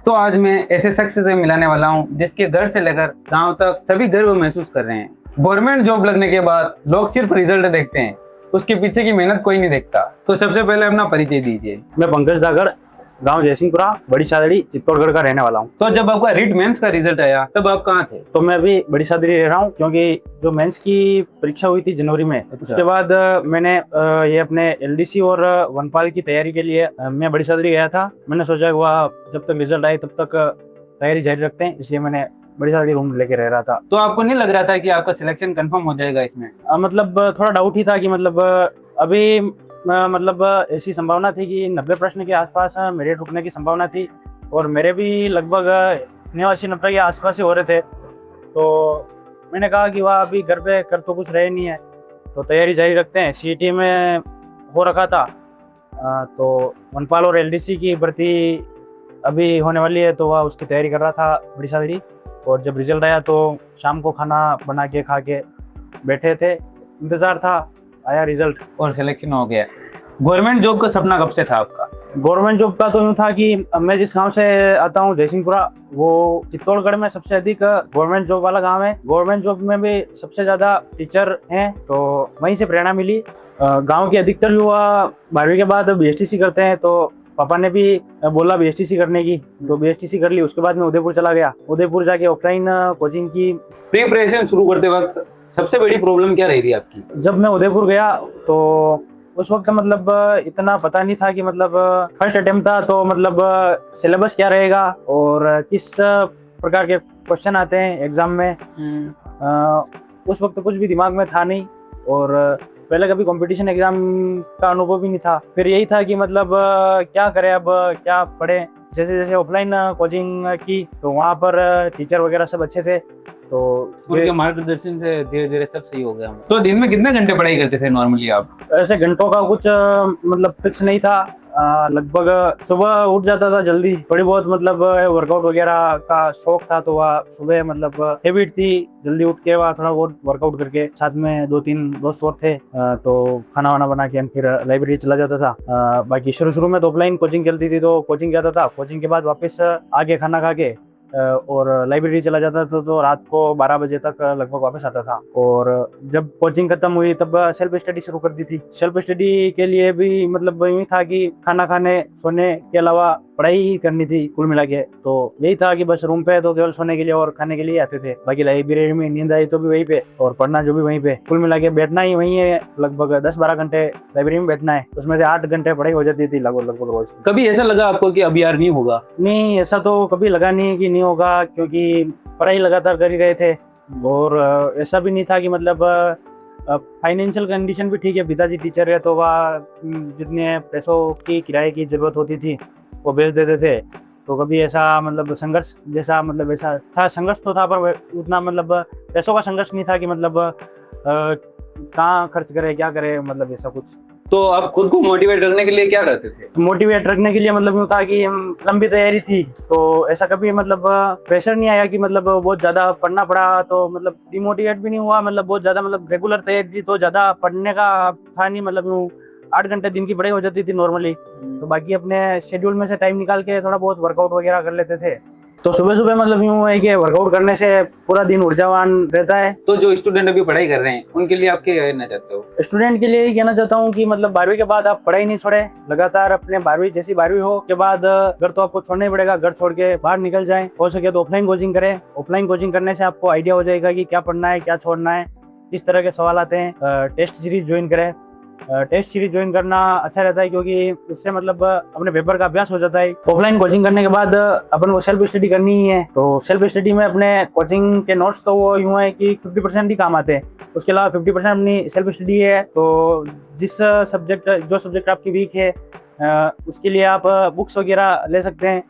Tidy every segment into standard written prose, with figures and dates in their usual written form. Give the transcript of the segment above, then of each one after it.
तो आज मैं ऐसे शख्स से मिलाने वाला हूँ जिसके घर से लेकर गांव तक सभी गर्व महसूस कर रहे हैं। गवर्नमेंट जॉब लगने के बाद लोग सिर्फ रिजल्ट देखते हैं, उसके पीछे की मेहनत कोई नहीं देखता। तो सबसे पहले अपना परिचय दीजिए। मैं पंकज दागर, गांव जयसिंहपुरा, बड़ी सादड़ी, चित्तौड़गढ़ का रहने वाला हूँ। तो जब आपका रिट मेंस का रिजल्ट आया तब आप कहाँ थे? तो मैं अभी बड़ी सादड़ी रह रहा हूँ, क्योंकि जो मेंस की परीक्षा हुई थी जनवरी में, उसके बाद मैंने ये अपने एलडीसी और वनपाल की तैयारी के लिए मैं बड़ी सादड़ी गया था। मैंने सोचा कि वह जब तक रिजल्ट आए तब तक तैयारी जारी रखते हैं, इसलिए मैंने बड़ी सादड़ी रूम लेके रह रहा था। तो आपको नहीं लग रहा था कि आपका सिलेक्शन कंफर्म हो जाएगा इसमें? मतलब थोड़ा डाउट ही था कि मतलब अभी मतलब ऐसी संभावना थी कि 90 प्रश्न के आसपास मेरे रुकने की संभावना थी, और मेरे भी लगभग 89-90 के आसपास ही हो रहे थे। तो मैंने कहा कि वह अभी घर पे कर तो कुछ रहे नहीं है, तो तैयारी जारी रखते हैं। सीईटी में हो रखा था, तो वनपाल और एलडीसी की भर्ती अभी होने वाली है, तो वह उसकी तैयारी कर रहा था बड़ी सादड़ी। और जब रिजल्ट आया तो शाम को खाना बना के खा के बैठे थे, इंतज़ार था, आया रिजल्ट और सिलेक्शन हो गया। गवर्नमेंट जॉब का सपना कब से था आपका? गवर्नमेंट जॉब का तो यूँ था कि मैं जिस गांव से आता हूँ जयसिंहपुरा, वो चित्तौड़गढ़ में सबसे अधिक गवर्नमेंट जॉब वाला गांव है। गवर्नमेंट जॉब में भी सबसे ज़्यादा टीचर हैं, तो वहीं से प्रेरणा मिली। गांव के अधिकतर युवा 12वीं के बाद बीएसटीसी करते हैं, तो पापा ने भी बोला बीएसटीसी करने की, तो बीएसटीसी कर ली। उसके बाद मैं उदयपुर चला गया। उदयपुर जाके ऑफलाइन कोचिंग की। प्रिपरेशन शुरू करते वक्त सबसे बड़ी प्रॉब्लम क्या रही थी आपकी? जब मैं उदयपुर गया तो उस वक्त मतलब इतना पता नहीं था कि मतलब फर्स्ट अटेम्प्ट था, तो मतलब सिलेबस क्या रहेगा और किस प्रकार के क्वेश्चन आते हैं एग्जाम में। उस वक्त कुछ भी दिमाग में था नहीं, और पहले कभी कंपटीशन एग्जाम का अनुभव भी नहीं था। फिर यही था कि मतलब क्या करें, अब क्या पढ़ें। जैसे जैसे ऑफलाइन कोचिंग की तो वहाँ पर टीचर वगैरह सब अच्छे थे, तो उनके मार्गदर्शन से धीरे धीरे सब सही हो गया। तो दिन में कितने घंटे पढ़ाई करते थे नॉर्मली आप? ऐसे घंटों का कुछ मतलब फिक्स नहीं था। लगभग सुबह उठ जाता था जल्दी, थोड़ी बहुत मतलब वर्कआउट वगैरह का शौक था, तो वह सुबह मतलब हैबिट थी जल्दी उठ के वह थोड़ा बहुत वर्कआउट करके। साथ में 2-3 दोस्त और थे, तो खाना वाना बना के फिर लाइब्रेरी चला जाता था। बाकी शुरू में तो ऑफलाइन कोचिंग चलती थी, तो कोचिंग जाता था। कोचिंग के बाद वापस आके खाना खा के और लाइब्रेरी चला जाता था, तो रात को 12 बजे तक लगभग वापस आता था। और जब कोचिंग खत्म हुई तब सेल्फ स्टडी शुरू कर दी थी। सेल्फ स्टडी के लिए भी मतलब यही था कि खाना खाने सोने के अलावा पढ़ाई ही करनी थी कुल मिला के। तो यही था कि बस रूम पे तो केवल सोने के लिए और खाने के लिए आते थे, बाकी लाइब्रेरी में नींद आई तो भी वहीं पे, और पढ़ना जो भी वहीं पे। कुल मिला के बैठना ही वहीं है, लगभग 10-12 घंटे लाइब्रेरी में बैठना है, उसमें से 8 घंटे पढ़ाई हो जाती थी लगभग रोज। कभी ऐसा लगा आपको कि अब यार नहीं होगा? नहीं, ऐसा तो कभी लगा नहीं कि नहीं होगा, क्योंकि पढ़ाई लगातार कर ही रहे थे। और ऐसा भी नहीं था कि मतलब फाइनेंशियल कंडीशन भी ठीक है, पिताजी टीचर है, तो वह जितने पैसों की किराए की जरूरत होती थी वो भेज देते थे। तो कभी ऐसा मतलब संघर्ष जैसा मतलब ऐसा था, संघर्ष तो था पर उतना मतलब पैसों का संघर्ष नहीं था कि मतलब कहाँ खर्च करे क्या करे, मतलब ऐसा कुछ। तो आप खुद को मोटिवेट रखने के लिए क्या करते थे? मोटिवेट रखने के लिए मतलब यूँ था कि लंबी तैयारी थी, तो ऐसा कभी मतलब प्रेशर नहीं आया कि मतलब बहुत ज़्यादा पढ़ना पड़ा, तो मतलब डिमोटिवेट भी नहीं हुआ। मतलब बहुत ज़्यादा मतलब रेगुलर तैयारी थी, तो ज़्यादा पढ़ने का था नहीं। मतलब यूँ 8 घंटे दिन की पढ़ाई हो जाती थी नॉर्मली, तो बाकी अपने शेड्यूल में से टाइम निकाल के थोड़ा बहुत वर्कआउट वगैरह कर लेते थे। तो सुबह मतलब यूँ है कि वर्कआउट करने से पूरा दिन ऊर्जावान रहता है। तो जो स्टूडेंट अभी पढ़ाई कर रहे हैं उनके लिए आप क्या कहना चाहते हो? स्टूडेंट के लिए ही कहना चाहता हूँ कि मतलब 12वीं के बाद आप पढ़ाई नहीं छोड़े, लगातार अपने 12वीं हो के बाद घर तो आपको छोड़ना ही पड़ेगा, घर छोड़ के बाहर निकल जाएं। हो सके तो ऑफलाइन कोचिंग करें। ऑफलाइन कोचिंग करने से आपको आइडिया हो जाएगा कि क्या पढ़ना है क्या छोड़ना है, किस तरह के सवाल आते हैं। टेस्ट सीरीज ज्वाइन करें। टेस्ट सीरीज ज्वाइन करना अच्छा रहता है, क्योंकि उससे मतलब अपने पेपर का अभ्यास हो जाता है। ऑफलाइन कोचिंग करने के बाद अपन को सेल्फ स्टडी करनी ही है, तो सेल्फ स्टडी में अपने कोचिंग के नोट्स तो वो यूँ है कि 50% ही काम आते हैं, उसके अलावा 50% अपनी सेल्फ स्टडी है। तो जो सब्जेक्ट आपकी वीक है उसके लिए आप बुक्स वगैरह ले सकते हैं,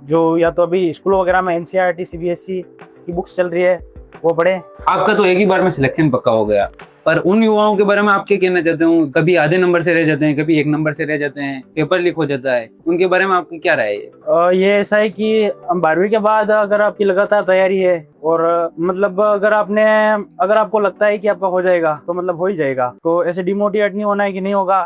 जो या तो अभी स्कूल वगैरह में NCERT CBSE की बुक्स चल रही है वो पढ़े। आपका तो एक ही बार में सिलेक्शन पक्का हो गया, पर उन युवाओं के बारे में आप क्या कहना चाहते हो? कभी आधे नंबर से रह जाते हैं, कभी 1 नंबर से रह जाते हैं, पेपर लीक हो जाता है, उनके बारे में आपकी क्या राय है? ये ऐसा है कि 12वीं के बाद अगर आपकी लगातार तैयारी है और मतलब अगर आपको लगता है कि आपका हो जाएगा तो मतलब हो ही जाएगा, तो ऐसे डिमोटिवेट नहीं होना है कि नहीं होगा।